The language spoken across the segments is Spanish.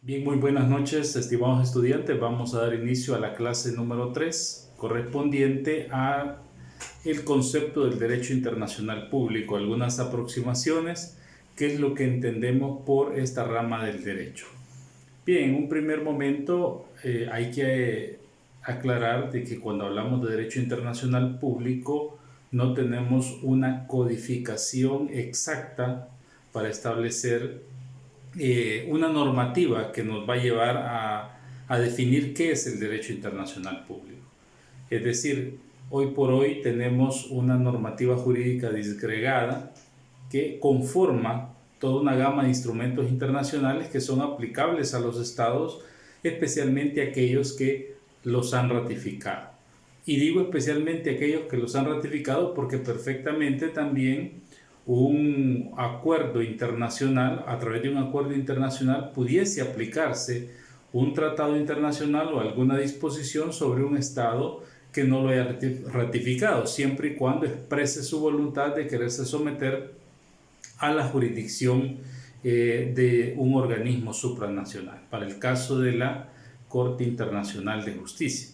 Bien, muy buenas noches, estimados estudiantes. Vamos a dar inicio a la clase número 3, correspondiente a el concepto del derecho internacional público, algunas aproximaciones, qué es lo que entendemos por esta rama del derecho. Bien, en un primer momento hay que aclarar de que cuando hablamos de derecho internacional público no tenemos una codificación exacta para establecer una normativa que nos va a llevar a definir qué es el derecho internacional público. Es decir, hoy por hoy tenemos una normativa jurídica disgregada que conforma toda una gama de instrumentos internacionales que son aplicables a los estados, especialmente aquellos que los han ratificado. Y digo especialmente aquellos que los han ratificado porque perfectamente también un acuerdo internacional, a través de un acuerdo internacional pudiese aplicarse un tratado internacional o alguna disposición sobre un estado que no lo haya ratificado, siempre y cuando exprese su voluntad de quererse someter a la jurisdicción de un organismo supranacional, para el caso de la Corte Internacional de Justicia.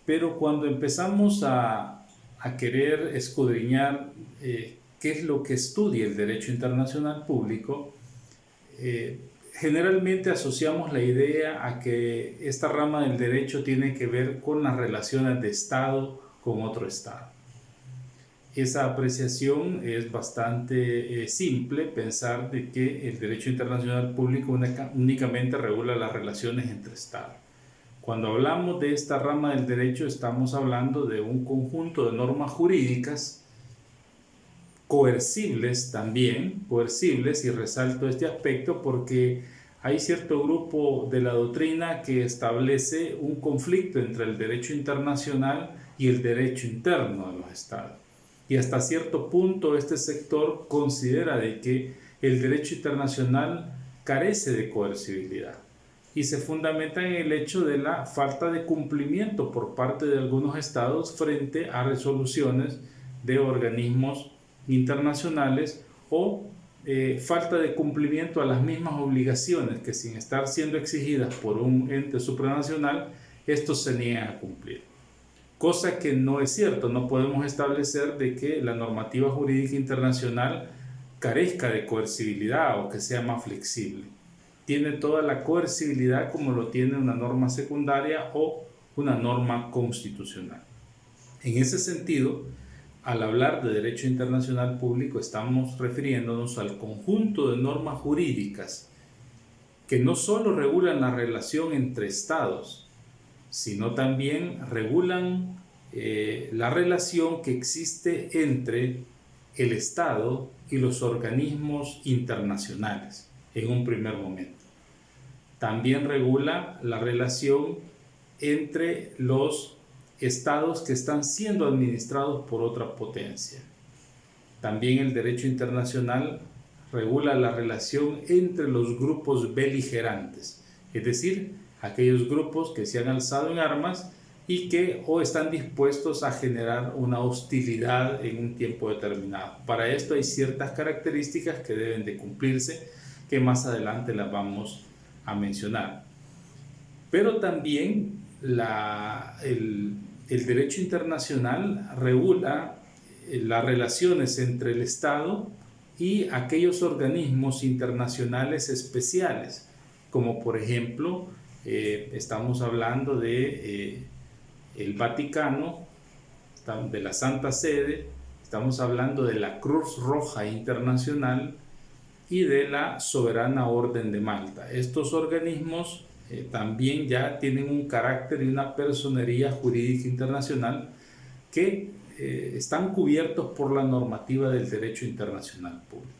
Pero cuando empezamos a querer escudriñar qué es lo que estudia el derecho internacional público, generalmente asociamos la idea a que esta rama del derecho tiene que ver con las relaciones de Estado con otro Estado. Esa apreciación es bastante simple, pensar de que el derecho internacional público únicamente regula las relaciones entre Estados. Cuando hablamos de esta rama del derecho estamos hablando de un conjunto de normas jurídicas coercibles también, coercibles, y resalto este aspecto porque hay cierto grupo de la doctrina que establece un conflicto entre el derecho internacional y el derecho interno de los estados. Y hasta cierto punto este sector considera de que el derecho internacional carece de coercibilidad y se fundamenta en el hecho de la falta de cumplimiento por parte de algunos estados frente a resoluciones de organismos internacionales o falta de cumplimiento a las mismas obligaciones que, sin estar siendo exigidas por un ente supranacional, estos se niegan a cumplir. Cosa que no es cierto, no podemos establecer de que la normativa jurídica internacional carezca de coercibilidad o que sea más flexible. Tiene toda la coercibilidad como lo tiene una norma secundaria o una norma constitucional. En ese sentido, al hablar de derecho internacional público estamos refiriéndonos al conjunto de normas jurídicas que no solo regulan la relación entre estados, sino también regulan la relación que existe entre el Estado y los organismos internacionales en un primer momento. También regula la relación entre los estados que están siendo administrados por otra potencia. También el derecho internacional regula la relación entre los grupos beligerantes, es decir, aquellos grupos que se han alzado en armas y que o están dispuestos a generar una hostilidad en un tiempo determinado. Para esto hay ciertas características que deben de cumplirse, que más adelante las vamos a mencionar. Pero también el derecho internacional regula las relaciones entre el Estado y aquellos organismos internacionales especiales, como por ejemplo, estamos hablando de el Vaticano, de la Santa Sede, estamos hablando de la Cruz Roja Internacional y de la Soberana Orden de Malta. Estos organismos también ya tienen un carácter y una personería jurídica internacional que están cubiertos por la normativa del derecho internacional público.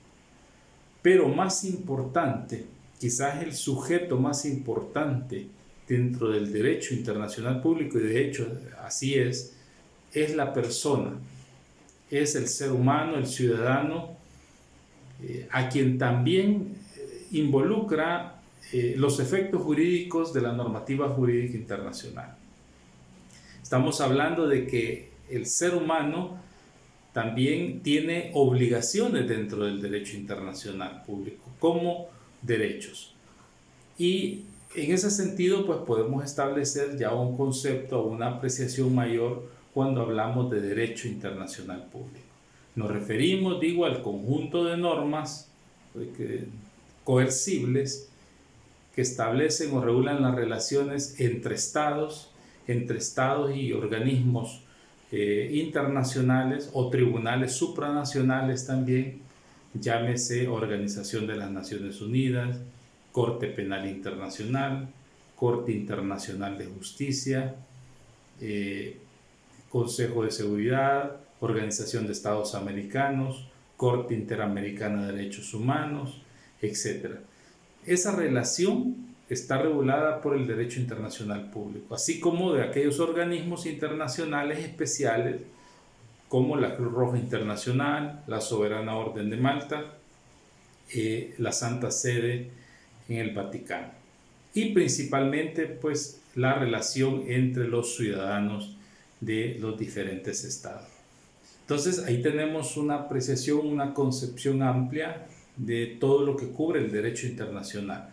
Pero más importante, quizás el sujeto más importante dentro del derecho internacional público, y de hecho así es la persona, es el ser humano, el ciudadano, a quien también involucra los efectos jurídicos de la normativa jurídica internacional. Estamos hablando de que el ser humano también tiene obligaciones dentro del derecho internacional público como derechos. Y En ese sentido, pues podemos establecer ya un concepto o una apreciación mayor cuando hablamos de derecho internacional público. Nos referimos, digo, al conjunto de normas coercibles que establecen o regulan las relaciones entre estados y organismos internacionales o tribunales supranacionales también, llámese Organización de las Naciones Unidas, Corte Penal Internacional, Corte Internacional de Justicia, Consejo de Seguridad, Organización de Estados Americanos, Corte Interamericana de Derechos Humanos, etc. Esa relación está regulada por el derecho internacional público, así como de aquellos organismos internacionales especiales como la Cruz Roja Internacional, la Soberana Orden de Malta, la Santa Sede en el Vaticano, y principalmente pues la relación entre los ciudadanos de los diferentes estados. Entonces ahí tenemos una apreciación, una concepción amplia de todo lo que cubre el derecho internacional.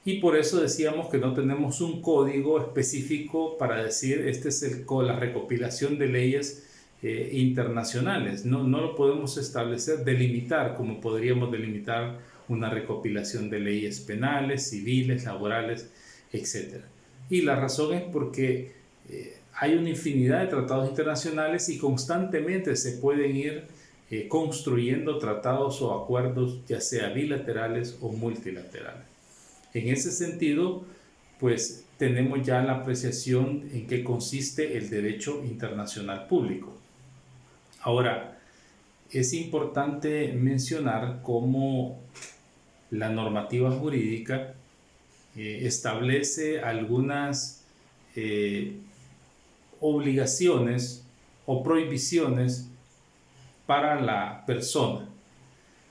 Y por eso decíamos que no tenemos un código específico para decir este es la recopilación de leyes internacionales. No lo podemos establecer, delimitar como podríamos delimitar una recopilación de leyes penales, civiles, laborales, etc. Y la razón es porque hay una infinidad de tratados internacionales y constantemente se pueden ir construyendo tratados o acuerdos, ya sea bilaterales o multilaterales. En ese sentido, pues tenemos ya la apreciación en qué consiste el derecho internacional público. Ahora, es importante mencionar cómo la normativa jurídica establece algunas obligaciones o prohibiciones para la persona.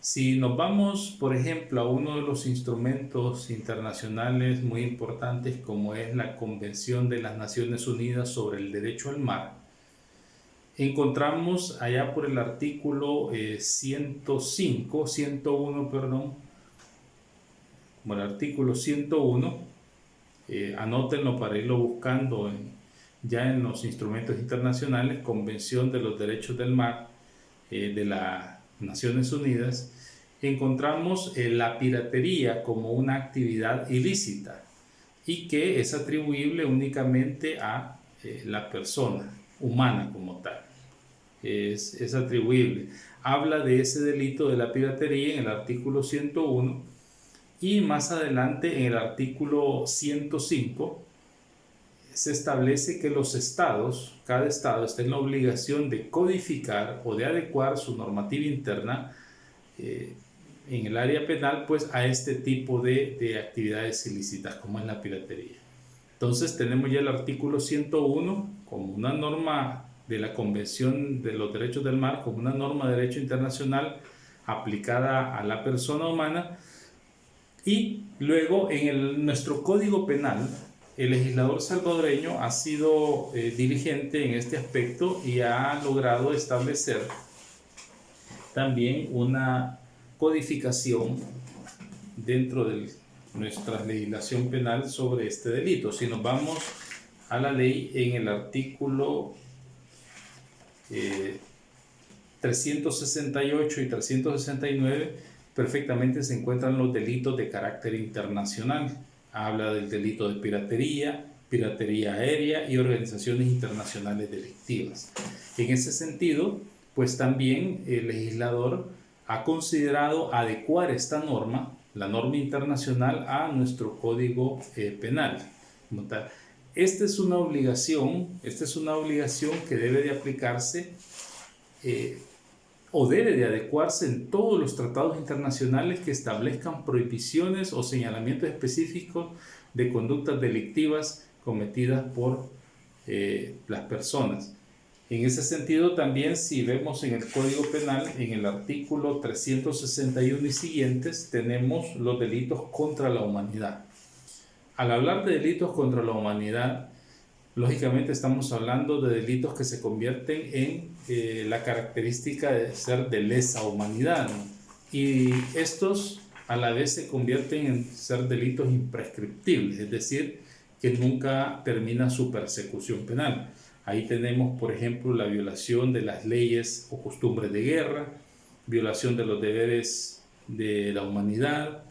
Si nos vamos, por ejemplo, a uno de los instrumentos internacionales muy importantes como es la Convención de las Naciones Unidas sobre el Derecho al Mar, encontramos allá por el artículo 101, como el artículo 101, anótenlo para irlo buscando ya en los instrumentos internacionales, Convención de los Derechos del Mar de las Naciones Unidas, encontramos la piratería como una actividad ilícita y que es atribuible únicamente a la persona humana como tal. Es atribuible. Habla de ese delito de la piratería en el artículo 101 y más adelante en el artículo 105 se establece que los estados, cada estado está en la obligación de codificar o de adecuar su normativa interna en el área penal pues a este tipo de actividades ilícitas como es la piratería. Entonces tenemos ya el artículo 101 como una norma de la Convención de los Derechos del Mar, como una norma de derecho internacional aplicada a la persona humana, y luego en nuestro Código Penal el legislador salvadoreño ha sido diligente en este aspecto y ha logrado establecer también una codificación dentro de nuestra legislación penal sobre este delito. Si nos vamos a la ley en el artículo 368 y 369, perfectamente se encuentran los delitos de carácter internacional. Habla del delito de piratería, piratería aérea y organizaciones internacionales delictivas. En ese sentido, pues también el legislador ha considerado adecuar esta norma, la norma internacional, a nuestro Código Penal. Esta es una obligación que debe de aplicarse o debe de adecuarse en todos los tratados internacionales que establezcan prohibiciones o señalamientos específicos de conductas delictivas cometidas por las personas. En ese sentido también, si vemos en el Código Penal, en el artículo 361 y siguientes, tenemos los delitos contra la humanidad. Al hablar de delitos contra la humanidad, lógicamente estamos hablando de delitos que se convierten en la característica de ser de lesa humanidad, ¿no? Y estos a la vez se convierten en ser delitos imprescriptibles, es decir, que nunca termina su persecución penal. Ahí tenemos, por ejemplo, la violación de las leyes o costumbres de guerra, violación de los deberes de la humanidad,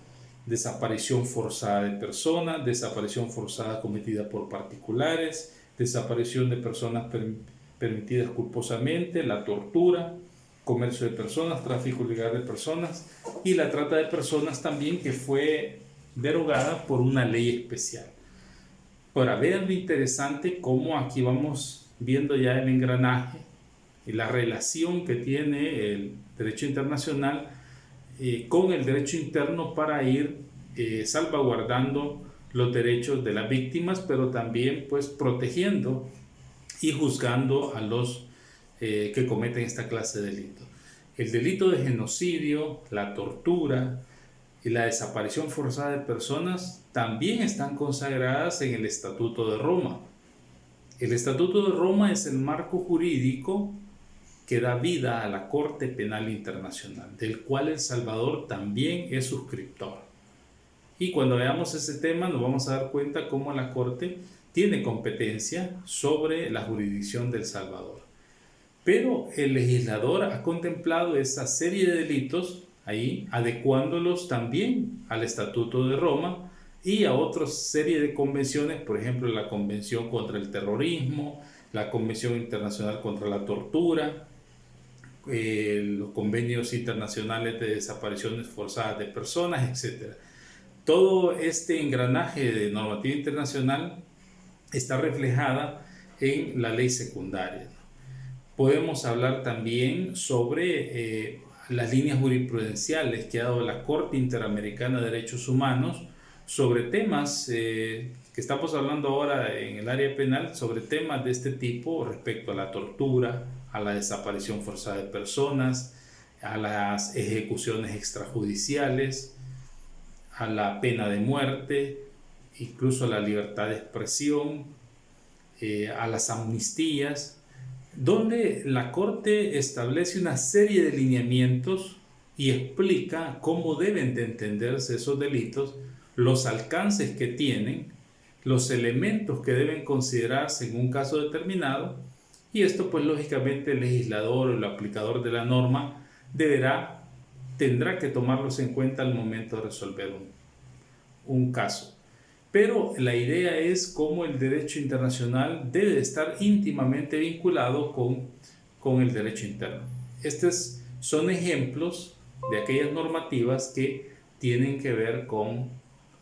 desaparición forzada de personas, desaparición forzada cometida por particulares, desaparición de personas permitidas culposamente, la tortura, comercio de personas, tráfico ilegal de personas y la trata de personas también, que fue derogada por una ley especial. Ahora, vean lo interesante cómo aquí vamos viendo ya el engranaje y la relación que tiene el derecho internacional con el derecho interno para ir salvaguardando los derechos de las víctimas, pero también pues protegiendo y juzgando a los que cometen esta clase de delitos. El delito de genocidio, la tortura y la desaparición forzada de personas también están consagradas en el Estatuto de Roma. El Estatuto de Roma es el marco jurídico que da vida a la Corte Penal Internacional, del cual El Salvador también es suscriptor. Y cuando veamos ese tema nos vamos a dar cuenta cómo la Corte tiene competencia sobre la jurisdicción de El Salvador. Pero el legislador ha contemplado esa serie de delitos ahí, adecuándolos también al Estatuto de Roma y a otra serie de convenciones, por ejemplo la Convención contra el Terrorismo, la Convención Internacional contra la Tortura, los convenios internacionales de desapariciones forzadas de personas, etc. Todo este engranaje de normativa internacional está reflejada en la ley secundaria. Podemos hablar también sobre las líneas jurisprudenciales que ha dado la Corte Interamericana de Derechos Humanos sobre temas que estamos hablando ahora en el área penal, sobre temas de este tipo respecto a la tortura, a la desaparición forzada de personas, a las ejecuciones extrajudiciales, a la pena de muerte, incluso a la libertad de expresión, a las amnistías, donde la Corte establece una serie de lineamientos y explica cómo deben de entenderse esos delitos, los alcances que tienen, los elementos que deben considerarse en un caso determinado, y esto pues lógicamente el legislador o el aplicador de la norma tendrá que tomarlos en cuenta al momento de resolver un caso. Pero la idea es cómo el derecho internacional debe estar íntimamente vinculado con el derecho interno. Estos son ejemplos de aquellas normativas que tienen que ver con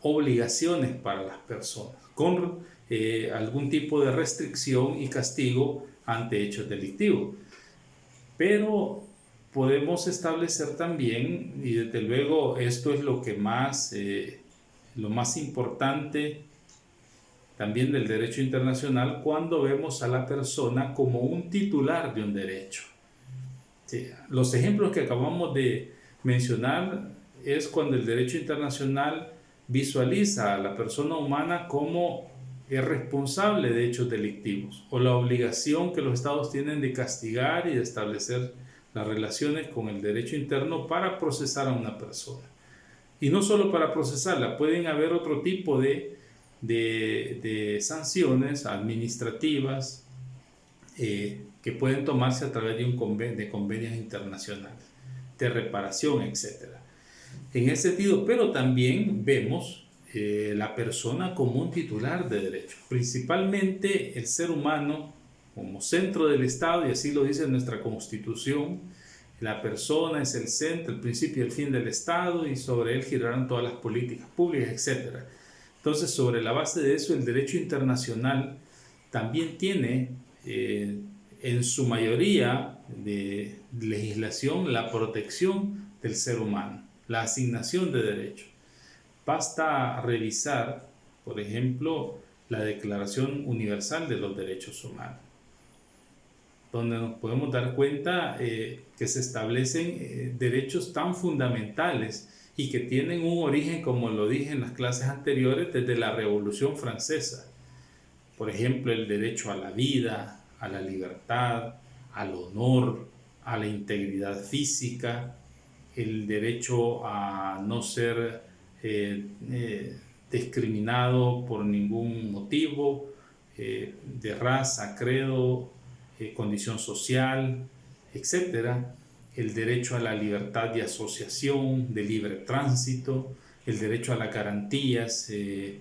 obligaciones para las personas, con algún tipo de restricción y castigo ante hechos delictivos. Pero podemos establecer también, y desde luego esto es lo más importante también del derecho internacional, cuando vemos a la persona como un titular de un derecho. Sí, los ejemplos que acabamos de mencionar es cuando el derecho internacional visualiza a la persona humana como es responsable de hechos delictivos, o la obligación que los estados tienen de castigar y de establecer las relaciones con el derecho interno para procesar a una persona. Y no solo para procesarla, pueden haber otro tipo de sanciones administrativas que pueden tomarse a través de convenios internacionales, de reparación, etc. En ese sentido, pero también vemos la persona como un titular de derechos, principalmente el ser humano como centro del Estado, y así lo dice nuestra Constitución. La persona es el centro, el principio y el fin del Estado, y sobre él girarán todas las políticas públicas, etc. Entonces, sobre la base de eso, el derecho internacional también tiene en su mayoría de legislación la protección del ser humano, la asignación de derechos. Basta revisar, por ejemplo, la Declaración Universal de los Derechos Humanos, donde nos podemos dar cuenta que se establecen derechos tan fundamentales y que tienen un origen, como lo dije en las clases anteriores, desde la Revolución Francesa. Por ejemplo, el derecho a la vida, a la libertad, al honor, a la integridad física, el derecho a no ser discriminado por ningún motivo, de raza, credo, condición social, etcétera, el derecho a la libertad de asociación, de libre tránsito, el derecho a las garantías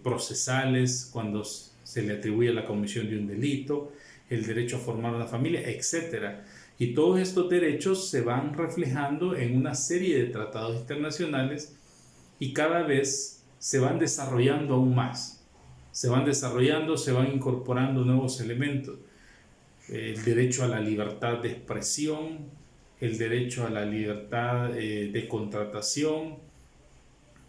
procesales cuando se le atribuye la comisión de un delito, el derecho a formar una familia, etcétera. Y todos estos derechos se van reflejando en una serie de tratados internacionales y cada vez se van desarrollando aún más. Se van desarrollando, se van incorporando nuevos elementos. El derecho a la libertad de expresión, el derecho a la libertad de contratación,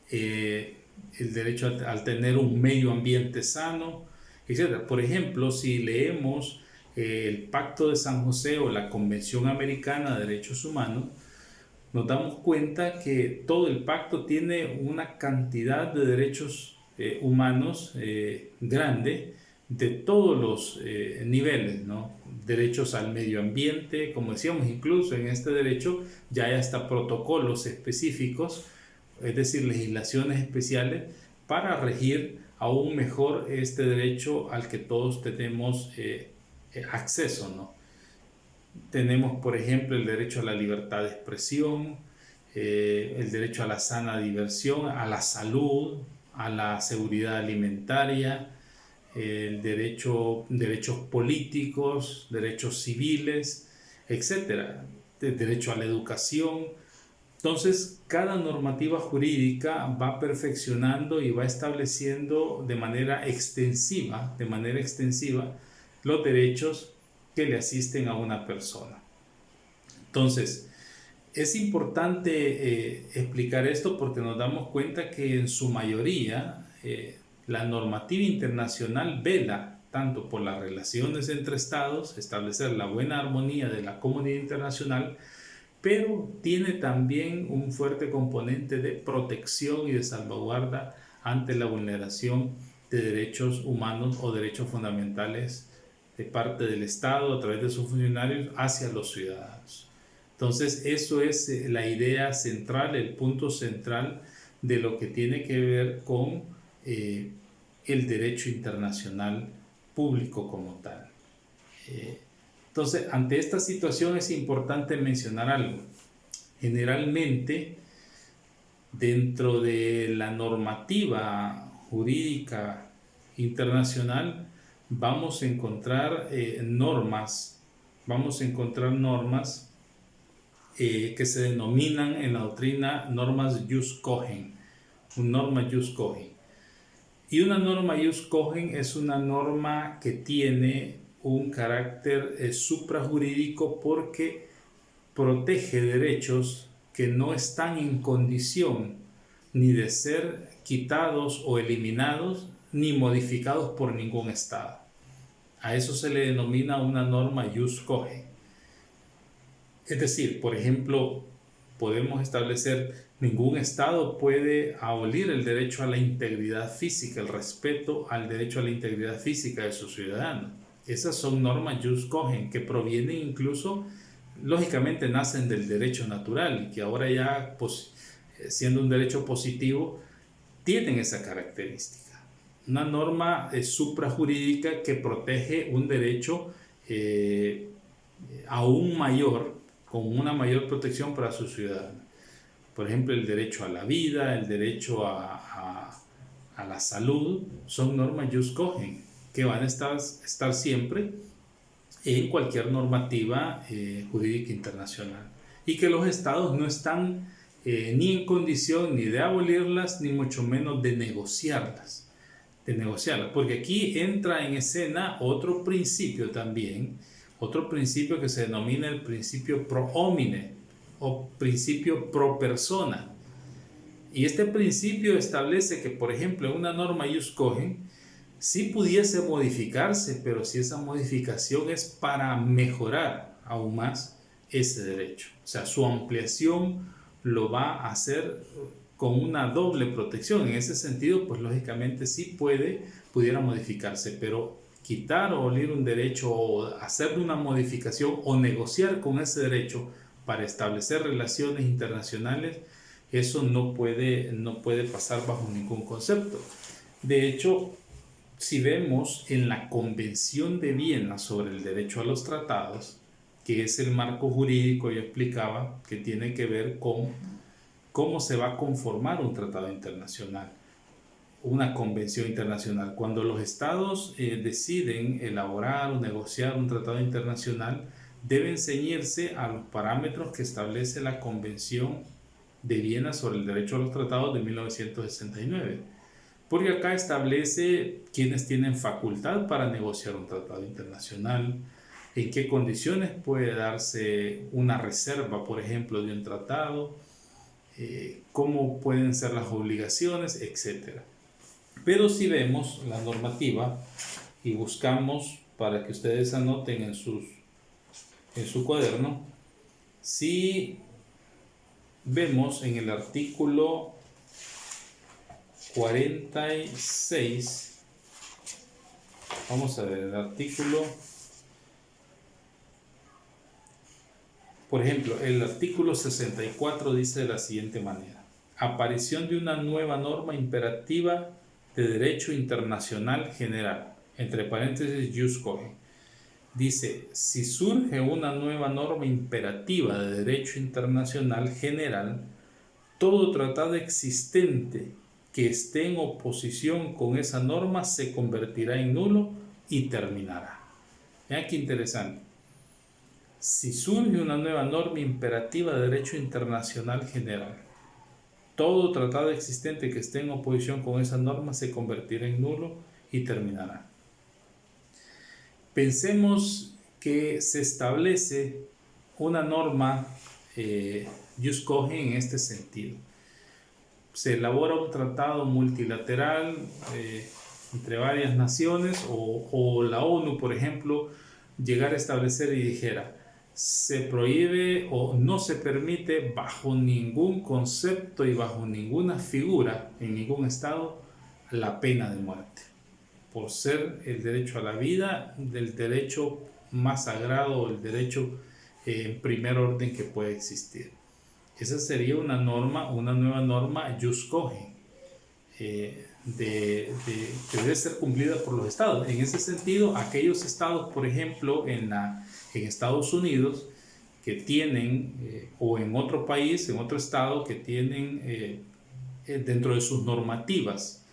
el derecho al tener un medio ambiente sano, etc. Por ejemplo, si leemos el Pacto de San José o la Convención Americana de Derechos Humanos, nos damos cuenta que todo el pacto tiene una cantidad de derechos humanos grande de todos los niveles, ¿no? Derechos al medio ambiente, como decíamos, incluso en este derecho ya hay hasta protocolos específicos, es decir, legislaciones especiales para regir aún mejor este derecho al que todos tenemos acceso, ¿no? Tenemos, por ejemplo, el derecho a la libertad de expresión, el derecho a la sana diversión, a la salud, a la seguridad alimentaria, derechos políticos, derechos civiles, etcétera, el derecho a la educación. Entonces, cada normativa jurídica va perfeccionando y va estableciendo de manera extensiva los derechos que le asisten a una persona. Entonces, es importante explicar esto porque nos damos cuenta que en su mayoría la normativa internacional vela tanto por las relaciones entre estados, establecer la buena armonía de la comunidad internacional, pero tiene también un fuerte componente de protección y de salvaguarda ante la vulneración de derechos humanos o derechos fundamentales de parte del Estado a través de sus funcionarios hacia los ciudadanos. Entonces, eso es la idea central, el punto central de lo que tiene que ver con el derecho internacional público como tal. Entonces, ante esta situación es importante mencionar algo. Generalmente, dentro de la normativa jurídica internacional, vamos a encontrar normas que se denominan en la doctrina normas jus cogens, norma jus cogens. Y una norma jus cogens es una norma que tiene un carácter suprajurídico porque protege derechos que no están en condición ni de ser quitados o eliminados ni modificados por ningún Estado. A eso se le denomina una norma jus cogens. Es decir, por ejemplo, podemos establecer ningún Estado puede abolir el derecho a la integridad física, el respeto al derecho a la integridad física de sus ciudadanos. Esas son normas jus cogens que provienen incluso, lógicamente nacen del derecho natural y que ahora ya, pues, siendo un derecho positivo, tienen esa característica. Una norma suprajurídica que protege un derecho aún mayor, con una mayor protección para sus ciudadanos. Por ejemplo, el derecho a la vida, el derecho a la salud, son normas jus cogens que van a estar siempre en cualquier normativa jurídica internacional y que los estados no están ni en condición ni de abolirlas ni mucho menos de negociarlas, porque aquí entra en escena otro principio también, otro principio que se denomina el principio pro homine o principio pro persona. Y este principio establece que, por ejemplo, una norma jus cogens sí pudiese modificarse, pero si esa modificación es para mejorar aún más ese derecho. O sea, su ampliación lo va a hacer con una doble protección. En ese sentido, pues lógicamente sí pudiera modificarse, pero quitar o abolir un derecho o hacerle una modificación o negociar con ese derecho para establecer relaciones internacionales, eso no puede pasar bajo ningún concepto. De hecho, si vemos en la Convención de Viena sobre el derecho a los tratados, que es el marco jurídico, yo explicaba, que tiene que ver con cómo se va a conformar un tratado internacional, una convención internacional. Cuando los estados deciden elaborar o negociar un tratado internacional, deben ceñirse a los parámetros que establece la Convención de Viena sobre el derecho a los tratados de 1969. Porque acá establece quiénes tienen facultad para negociar un tratado internacional, en qué condiciones puede darse una reserva, por ejemplo, de un tratado, cómo pueden ser las obligaciones, etc. Pero si vemos la normativa y buscamos, para que ustedes anoten en su cuaderno, si vemos en el artículo 46, vamos a ver el artículo, por ejemplo, el artículo 64 dice de la siguiente manera: aparición de una nueva norma imperativa de derecho internacional general, entre paréntesis, jus cogens. Dice, si surge una nueva norma imperativa de derecho internacional general, todo tratado existente que esté en oposición con esa norma se convertirá en nulo y terminará. Vean qué interesante. Si surge una nueva norma imperativa de derecho internacional general, todo tratado existente que esté en oposición con esa norma se convertirá en nulo y terminará. Pensemos que se establece una norma jus cogens en este sentido. Se elabora un tratado multilateral entre varias naciones, o la ONU, por ejemplo, llegar a establecer y dijera: se prohíbe o no se permite bajo ningún concepto y bajo ninguna figura en ningún estado la pena de muerte, por ser el derecho a la vida del derecho más sagrado, el derecho en primer orden que puede existir. Esa sería una nueva norma jus cogens, que debe ser cumplida por los estados. En ese sentido, aquellos estados, por ejemplo, en Estados Unidos, que tienen, o en otro país, en otro estado, que tienen dentro de sus normativas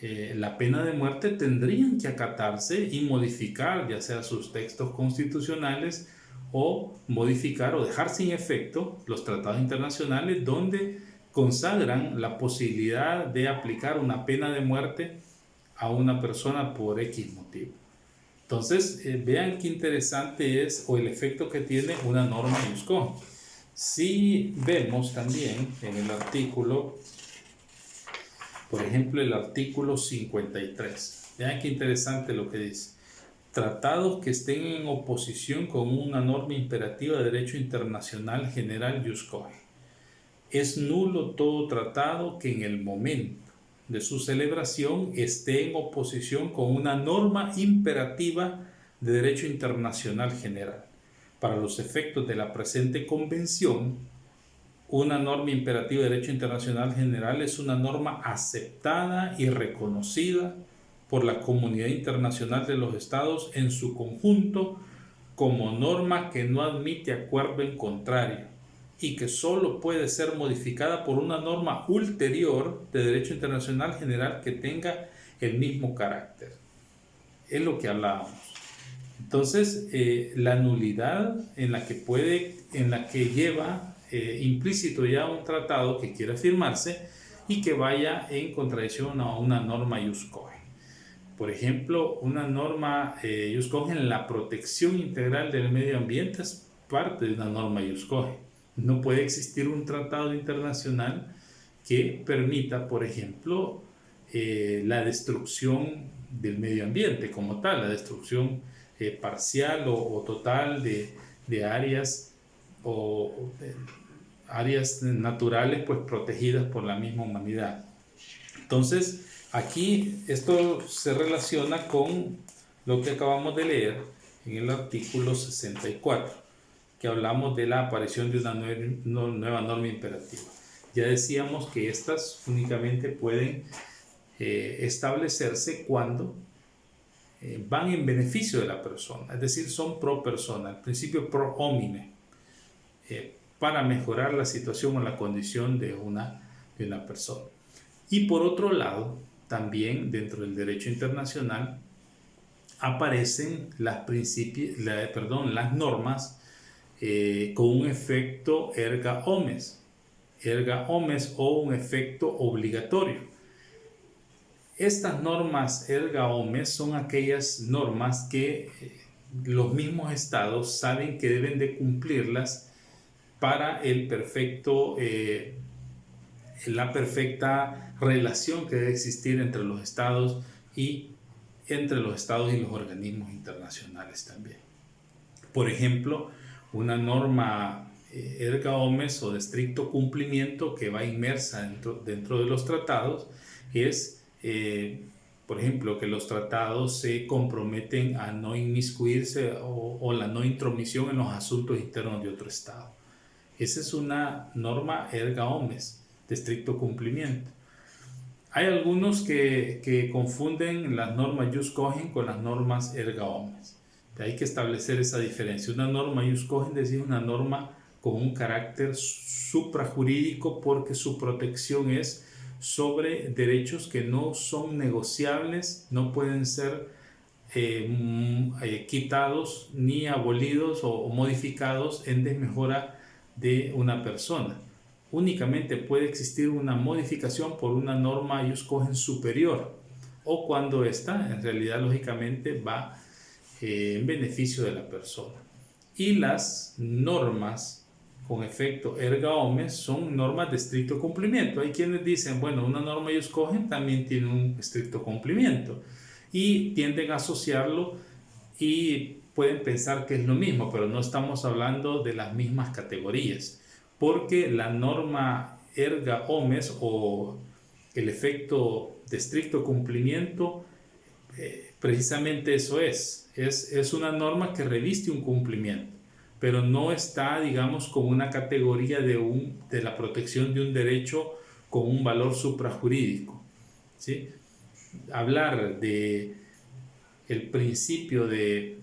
la pena de muerte, tendrían que acatarse y modificar ya sea sus textos constitucionales, o modificar o dejar sin efecto los tratados internacionales donde consagran la posibilidad de aplicar una pena de muerte a una persona por X motivo. Entonces, vean qué interesante es, o el efecto que tiene una norma jus cogens. Si vemos también en el artículo, por ejemplo, el artículo 53, vean qué interesante lo que dice: tratados que estén en oposición con una norma imperativa de derecho internacional general jus cogens. Es nulo todo tratado que en el momento de su celebración esté en oposición con una norma imperativa de derecho internacional general. Para los efectos de la presente convención, una norma imperativa de derecho internacional general es una norma aceptada y reconocida por la comunidad internacional de los estados en su conjunto como norma que no admite acuerdo en contrario y que solo puede ser modificada por una norma ulterior de derecho internacional general que tenga el mismo carácter. Es lo que hablábamos. Entonces, la nulidad en la que lleva implícito ya un tratado que quiera firmarse y que vaya en contradicción a una norma jus cogens. Por ejemplo, una norma jus cogens en la protección integral del medio ambiente es parte de una norma jus cogens. No puede existir un tratado internacional que permita, por ejemplo, la destrucción del medio ambiente como tal, la destrucción parcial o total de áreas áreas naturales pues protegidas por la misma humanidad. Entonces, aquí esto se relaciona con lo que acabamos de leer en el artículo 64. que hablamos de la aparición de una nueva norma imperativa. Ya decíamos que estas únicamente pueden establecerse cuando van en beneficio de la persona, es decir, son pro persona, el principio pro homine, para mejorar la situación o la condición de una persona. Y por otro lado, también dentro del derecho internacional aparecen las normas con un efecto erga omnes o un efecto obligatorio. Estas normas erga omnes son aquellas normas que los mismos estados saben que deben de cumplirlas para la perfecta relación que debe existir entre los estados y los organismos internacionales también. Por ejemplo, una norma erga omnes o de estricto cumplimiento que va inmersa dentro de los tratados es, por ejemplo, que los tratados se comprometen a no inmiscuirse o la no intromisión en los asuntos internos de otro estado. Esa es una norma erga omnes de estricto cumplimiento. Hay algunos que confunden las normas jus cogens con las normas erga omnes. Hay que establecer esa diferencia. Una norma jus cogens es una norma con un carácter suprajurídico porque su protección es sobre derechos que no son negociables, no pueden ser quitados ni abolidos o modificados en desmejora de una persona. Únicamente puede existir una modificación por una norma jus cogens superior o cuando esta en realidad lógicamente va en beneficio de la persona. Y las normas con efecto erga omnes son normas de estricto cumplimiento. Hay quienes dicen, bueno, una norma jus cogens también tiene un estricto cumplimiento y tienden a asociarlo y pueden pensar que es lo mismo, pero no estamos hablando de las mismas categorías, porque la norma erga omnes o el efecto de estricto cumplimiento precisamente eso es una norma que reviste un cumplimiento, pero no está, digamos, con una categoría de la protección de un derecho con un valor suprajurídico, ¿sí? Hablar de el principio de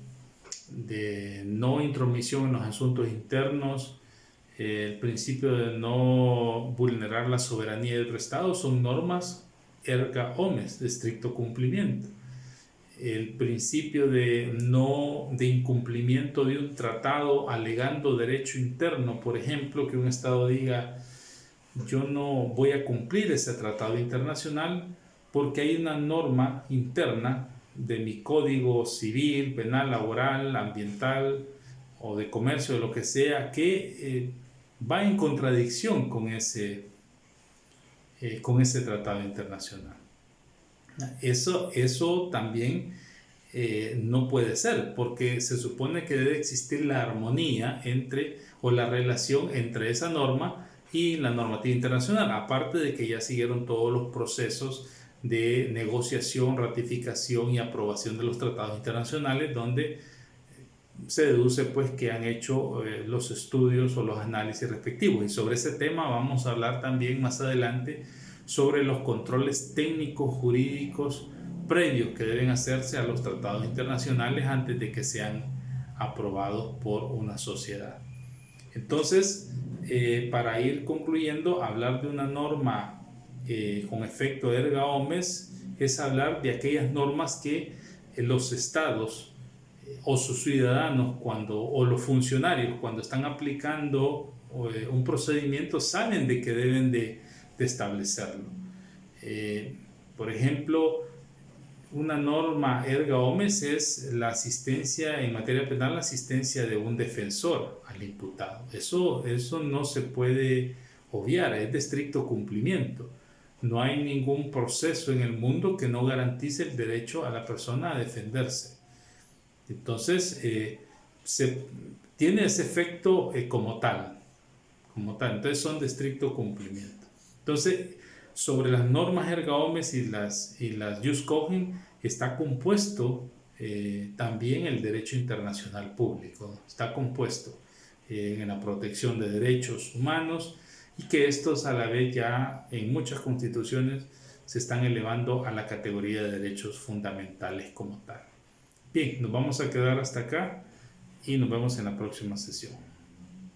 no intromisión en los asuntos internos, el principio de no vulnerar la soberanía de otro estado son normas erga omnes de estricto cumplimiento. El principio de incumplimiento de un tratado alegando derecho interno, por ejemplo, que un estado diga yo no voy a cumplir ese tratado internacional porque hay una norma interna de mi código civil, penal, laboral, ambiental o de comercio, de lo que sea, que va en contradicción con ese tratado internacional. Eso también no puede ser, porque se supone que debe existir la armonía o la relación entre esa norma y la normativa internacional, aparte de que ya siguieron todos los procesos de negociación, ratificación y aprobación de los tratados internacionales, donde se deduce pues que han hecho los estudios o los análisis respectivos. Y sobre ese tema vamos a hablar también más adelante sobre los controles técnicos jurídicos previos que deben hacerse a los tratados internacionales antes de que sean aprobados por una sociedad. Entonces, para ir concluyendo, hablar de una norma con efecto erga omnes es hablar de aquellas normas que los estados o sus ciudadanos o los funcionarios cuando están aplicando un procedimiento saben de que deben de establecerlo. Por ejemplo, una norma erga omnes es la asistencia en materia penal, la asistencia de un defensor al imputado. Eso no se puede obviar, es de estricto cumplimiento. No hay ningún proceso en el mundo que no garantice el derecho a la persona a defenderse. Entonces, tiene ese efecto como tal. Entonces son de estricto cumplimiento. Entonces, sobre las normas erga omnes y las jus cogens está compuesto también el derecho internacional público, está compuesto. en la protección de derechos humanos, y que estos a la vez ya en muchas constituciones se están elevando a la categoría de derechos fundamentales como tal. Bien, nos vamos a quedar hasta acá y nos vemos en la próxima sesión.